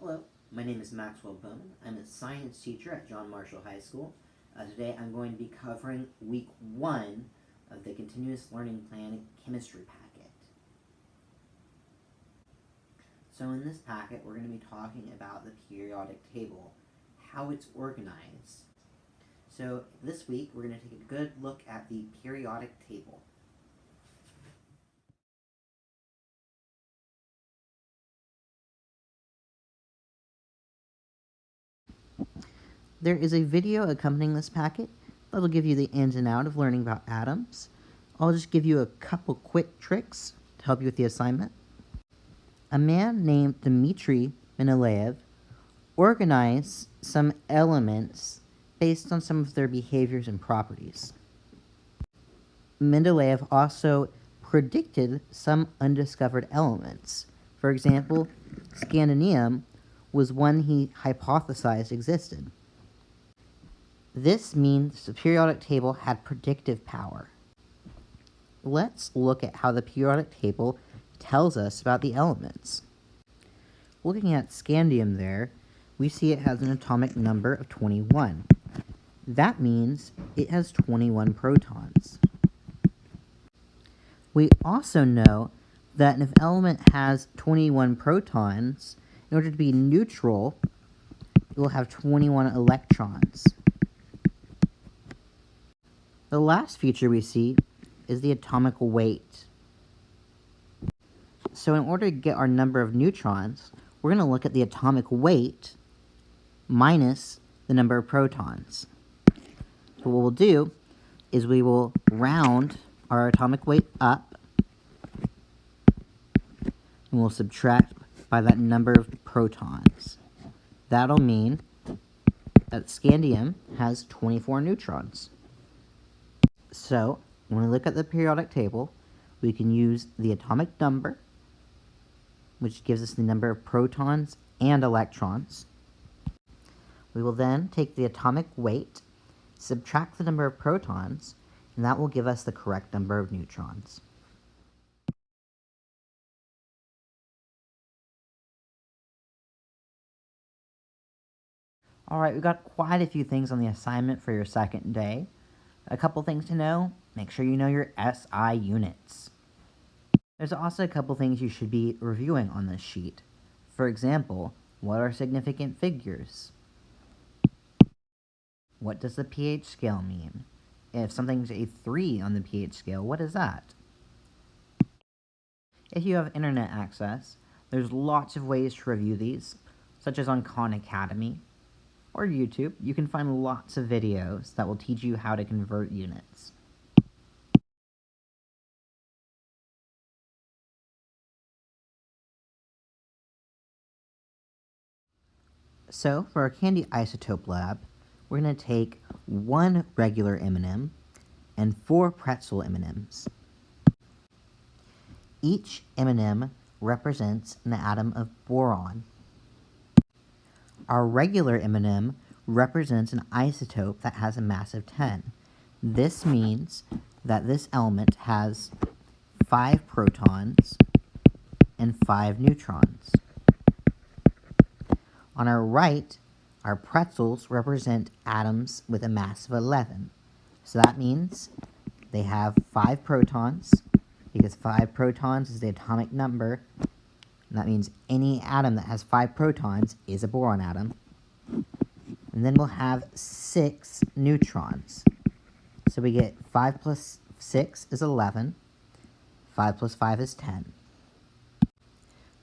Hello, my name is Maxwell Bowman. I'm a science teacher at John Marshall High School. Today I'm going to be covering week 1 of the Continuous Learning Plan chemistry packet. So in this packet we're going to be talking about the periodic table, how it's organized. So this week we're going to take a good look at the periodic table. There is a video accompanying this packet that'll give you the ins and outs of learning about atoms. I'll just give you a couple quick tricks to help you with the assignment. A man named Dmitry Mendeleev organized some elements based on some of their behaviors and properties. Mendeleev also predicted some undiscovered elements. For example, scandium was one he hypothesized existed. This means the periodic table had predictive power. Let's look at how the periodic table tells us about the elements. Looking at scandium there, we see it has an atomic number of 21. That means it has 21 protons. We also know that if an element has 21 protons, in order to be neutral, it will have 21 electrons. The last feature we see is the atomic weight. So in order to get our number of neutrons, we're going to look at the atomic weight minus the number of protons. So what we'll do is we will round our atomic weight up, and we'll subtract by that number of protons. That'll mean that scandium has 24 neutrons. So, when we look at the periodic table, we can use the atomic number, which gives us the number of protons and electrons. We will then take the atomic weight, subtract the number of protons, and that will give us the correct number of neutrons. Alright, we've got quite a few things on the assignment for your second day. A couple things to know: make sure you know your SI units. There's also a couple things you should be reviewing on this sheet. For example, what are significant figures? What does the pH scale mean? If something's a 3 on the pH scale, what is that? If you have internet access, there's lots of ways to review these, such as on Khan Academy or YouTube. You can find lots of videos that will teach you how to convert units. So, for our candy isotope lab, we're going to take 1 regular M&M and 4 pretzel M&Ms. Each M&M represents an atom of boron. Our regular M&M represents an isotope that has a mass of 10. This means that this element has 5 protons and 5 neutrons. On our right, our pretzels represent atoms with a mass of 11. So that means they have 5 protons, because 5 protons is the atomic number. And that means any atom that has 5 protons is a boron atom. And then we'll have 6 neutrons. So we get 5 plus 6 is 11. 5 plus 5 is 10.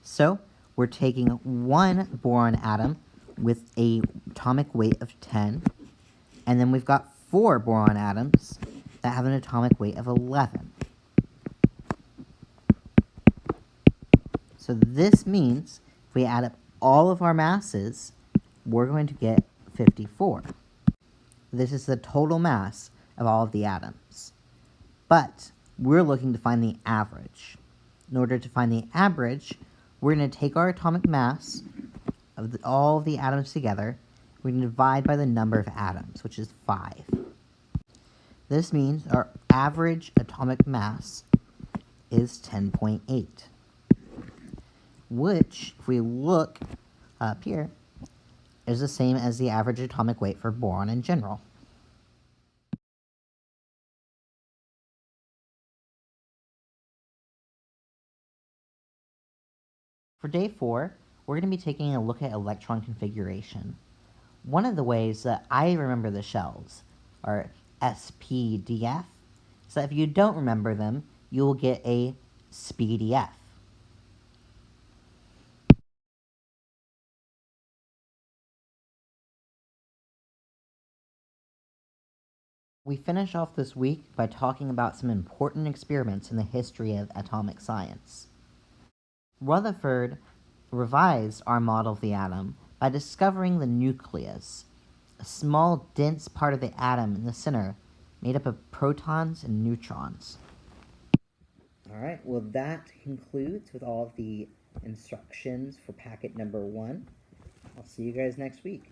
So we're taking 1 boron atom with an atomic weight of 10. And then we've got 4 boron atoms that have an atomic weight of 11. So this means if we add up all of our masses, we're going to get 54. This is the total mass of all of the atoms. But we're looking to find the average. In order to find the average, we're going to take our atomic mass of all of the atoms together. We're going to divide by the number of atoms, which is 5. This means our average atomic mass is 10.8. Which, if we look up here is the same as the average atomic weight for boron in general. For day 4, we're going to be taking a look at electron configuration. One of the ways that I remember the shells are SPDF, so if you don't remember them, you will get a SPDF. We finish off this week by talking about some important experiments in the history of atomic science. Rutherford revised our model of the atom by discovering the nucleus, a small, dense part of the atom in the center made up of protons and neutrons. Alright, well that concludes with all of the instructions for packet number 1. I'll see you guys next week.